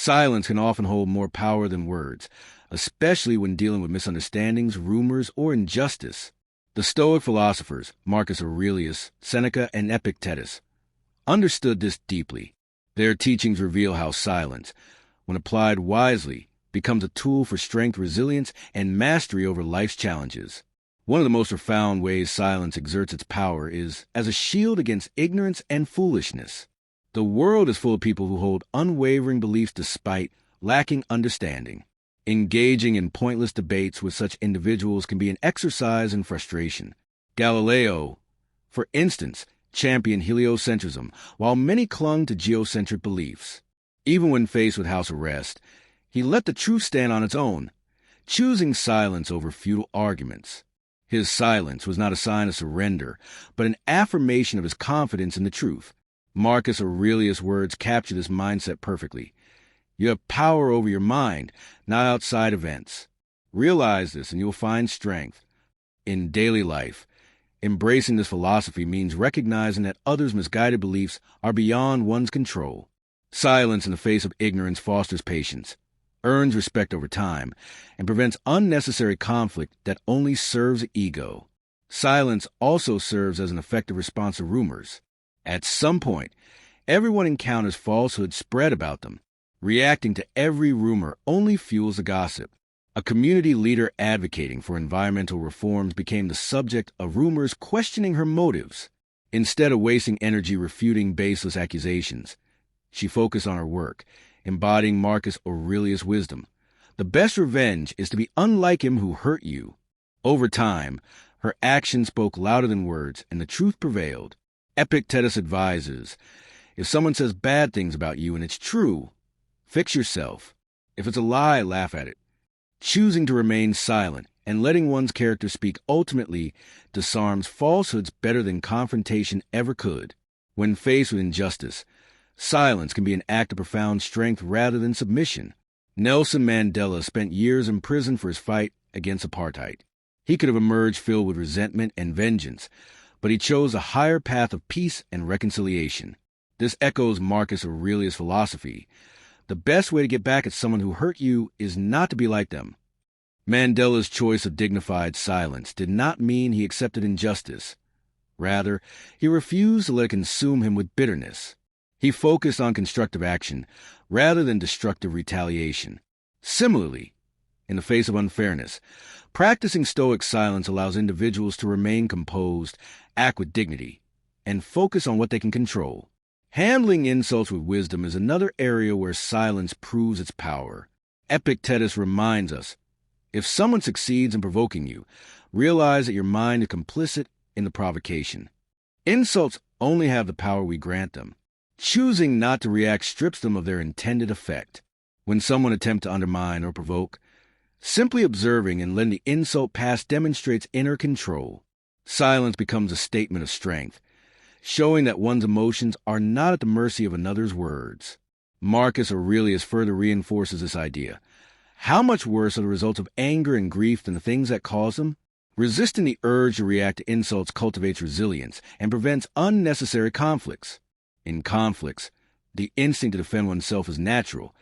Silence can often hold more power than words, especially when dealing with misunderstandings, rumors, or injustice. The Stoic philosophers, Marcus Aurelius, Seneca, and Epictetus, understood this deeply. Their teachings reveal how silence, when applied wisely, becomes a tool for strength, resilience, and mastery over life's challenges. One of the most profound ways silence exerts its power is as a shield against ignorance and foolishness. The world is full of people who hold unwavering beliefs despite lacking understanding. Engaging in pointless debates with such individuals can be an exercise in frustration. Galileo, for instance, championed heliocentrism, while many clung to geocentric beliefs. Even when faced with house arrest, he let the truth stand on its own, choosing silence over futile arguments. His silence was not a sign of surrender, but an affirmation of his confidence in the truth. Marcus Aurelius' words capture this mindset perfectly. You have power over your mind, not outside events. Realize this and you'll find strength. In daily life, embracing this philosophy means recognizing that others' misguided beliefs are beyond one's control. Silence in the face of ignorance fosters patience, earns respect over time, and prevents unnecessary conflict that only serves the ego. Silence also serves as an effective response to rumors. At some point, everyone encounters falsehoods spread about them. Reacting to every rumor only fuels the gossip. A community leader advocating for environmental reforms became the subject of rumors questioning her motives. Instead of wasting energy refuting baseless accusations, she focused on her work, embodying Marcus Aurelius' wisdom. The best revenge is to be unlike him who hurt you. Over time, her actions spoke louder than words, and the truth prevailed. Epictetus advises, if someone says bad things about you and it's true, fix yourself. If it's a lie, laugh at it. Choosing to remain silent and letting one's character speak ultimately disarms falsehoods better than confrontation ever could. When faced with injustice, silence can be an act of profound strength rather than submission. Nelson Mandela spent years in prison for his fight against apartheid. He could have emerged filled with resentment and vengeance, but he chose a higher path of peace and reconciliation. This echoes Marcus Aurelius' philosophy. The best way to get back at someone who hurt you is not to be like them. Mandela's choice of dignified silence did not mean he accepted injustice. Rather, he refused to let it consume him with bitterness. He focused on constructive action rather than destructive retaliation. Similarly, in the face of unfairness, practicing Stoic silence allows individuals to remain composed, act with dignity, and focus on what they can control. Handling insults with wisdom is another area where silence proves its power. Epictetus reminds us, if someone succeeds in provoking you, realize that your mind is complicit in the provocation. Insults only have the power we grant them. Choosing not to react strips them of their intended effect. When someone attempts to undermine or provoke, simply observing and letting the insult pass demonstrates inner control. Silence becomes a statement of strength, showing that one's emotions are not at the mercy of another's words. Marcus Aurelius further reinforces this idea. How much worse are the results of anger and grief than the things that cause them? Resisting the urge to react to insults cultivates resilience and prevents unnecessary conflicts. In conflicts, the instinct to defend oneself is natural,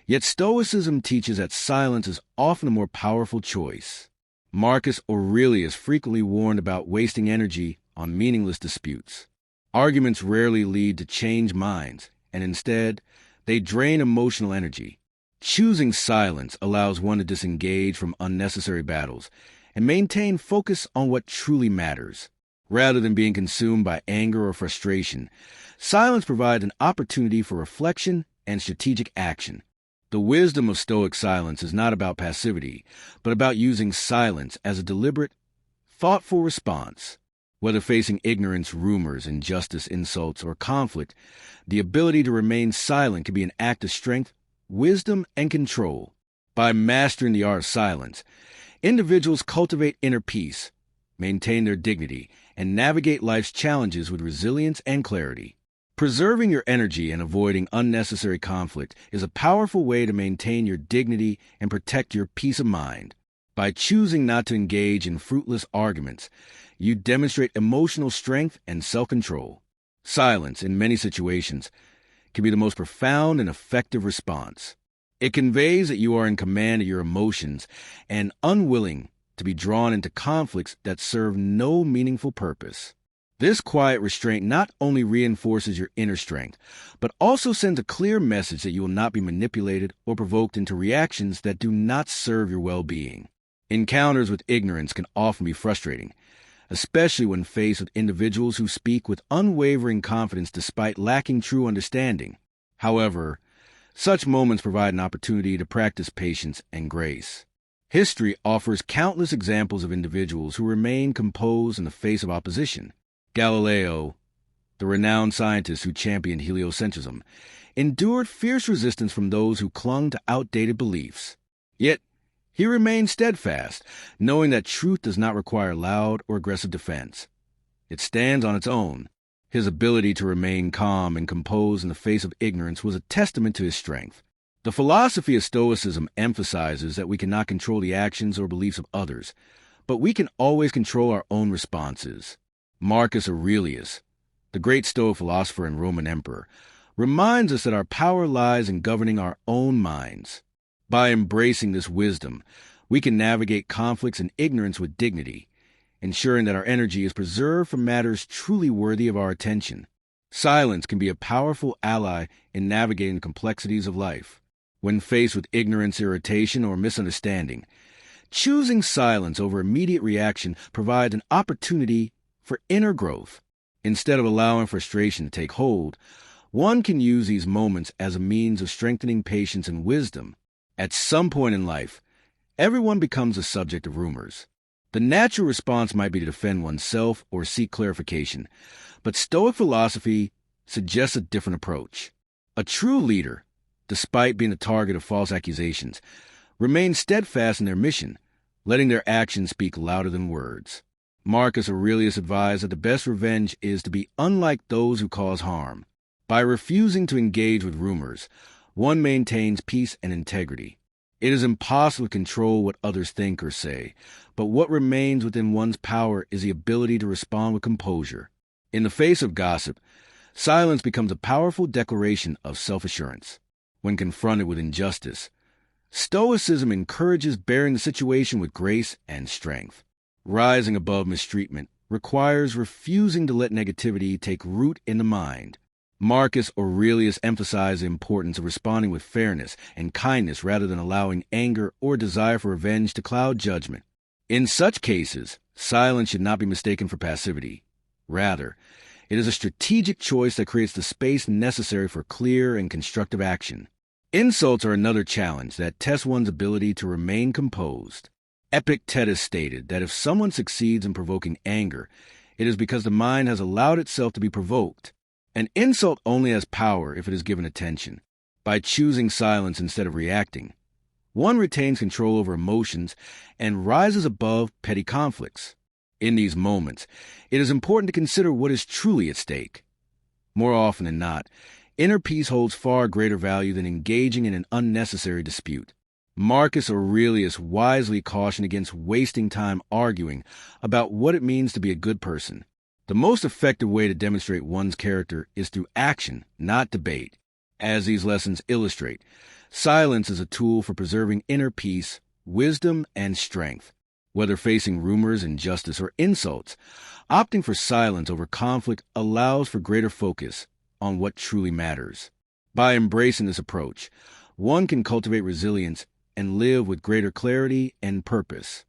yet Stoicism teaches that silence is often a more powerful choice. Marcus Aurelius frequently warned about wasting energy on meaningless disputes. Arguments rarely lead to changed minds, and instead, they drain emotional energy. Choosing silence allows one to disengage from unnecessary battles and maintain focus on what truly matters. Rather than being consumed by anger or frustration, silence provides an opportunity for reflection and strategic action. The wisdom of Stoic silence is not about passivity, but about using silence as a deliberate, thoughtful response. Whether facing ignorance, rumors, injustice, insults, or conflict, the ability to remain silent can be an act of strength, wisdom, and control. By mastering the art of silence, individuals cultivate inner peace, maintain their dignity, and navigate life's challenges with resilience and clarity. Preserving your energy and avoiding unnecessary conflict is a powerful way to maintain your dignity and protect your peace of mind. By choosing not to engage in fruitless arguments, you demonstrate emotional strength and self-control. Silence, in many situations, can be the most profound and effective response. It conveys that you are in command of your emotions and unwilling to be drawn into conflicts that serve no meaningful purpose. This quiet restraint not only reinforces your inner strength, but also sends a clear message that you will not be manipulated or provoked into reactions that do not serve your well-being. Encounters with ignorance can often be frustrating, especially when faced with individuals who speak with unwavering confidence despite lacking true understanding. However, such moments provide an opportunity to practice patience and grace. History offers countless examples of individuals who remain composed in the face of opposition. Galileo, the renowned scientist who championed heliocentrism, endured fierce resistance from those who clung to outdated beliefs. Yet, he remained steadfast, knowing that truth does not require loud or aggressive defense. It stands on its own. His ability to remain calm and composed in the face of ignorance was a testament to his strength. The philosophy of Stoicism emphasizes that we cannot control the actions or beliefs of others, but we can always control our own responses. Marcus Aurelius, the great Stoic philosopher and Roman emperor, reminds us that our power lies in governing our own minds. By embracing this wisdom, we can navigate conflicts and ignorance with dignity, ensuring that our energy is preserved for matters truly worthy of our attention. Silence can be a powerful ally in navigating the complexities of life. When faced with ignorance, irritation, or misunderstanding, choosing silence over immediate reaction provides an opportunity for inner growth. Instead of allowing frustration to take hold, one can use these moments as a means of strengthening patience and wisdom. At some point in life, everyone becomes a subject of rumors. The natural response might be to defend oneself or seek clarification, but Stoic philosophy suggests a different approach. A true leader, despite being the target of false accusations, remains steadfast in their mission, letting their actions speak louder than words. Marcus Aurelius advised that the best revenge is to be unlike those who cause harm. By refusing to engage with rumors, one maintains peace and integrity. It is impossible to control what others think or say, but what remains within one's power is the ability to respond with composure. In the face of gossip, silence becomes a powerful declaration of self-assurance. When confronted with injustice, Stoicism encourages bearing the situation with grace and strength. Rising above mistreatment requires refusing to let negativity take root in the mind. Marcus Aurelius emphasized the importance of responding with fairness and kindness rather than allowing anger or desire for revenge to cloud judgment. In such cases, silence should not be mistaken for passivity. Rather, it is a strategic choice that creates the space necessary for clear and constructive action. Insults are another challenge that tests one's ability to remain composed. Epictetus stated that if someone succeeds in provoking anger, it is because the mind has allowed itself to be provoked. An insult only has power if it is given attention. By choosing silence instead of reacting, one retains control over emotions and rises above petty conflicts. In these moments, it is important to consider what is truly at stake. More often than not, inner peace holds far greater value than engaging in an unnecessary dispute. Marcus Aurelius wisely cautioned against wasting time arguing about what it means to be a good person. The most effective way to demonstrate one's character is through action, not debate. As these lessons illustrate, silence is a tool for preserving inner peace, wisdom, and strength. Whether facing rumors, injustice, or insults, opting for silence over conflict allows for greater focus on what truly matters. By embracing this approach, one can cultivate resilience and live with greater clarity and purpose.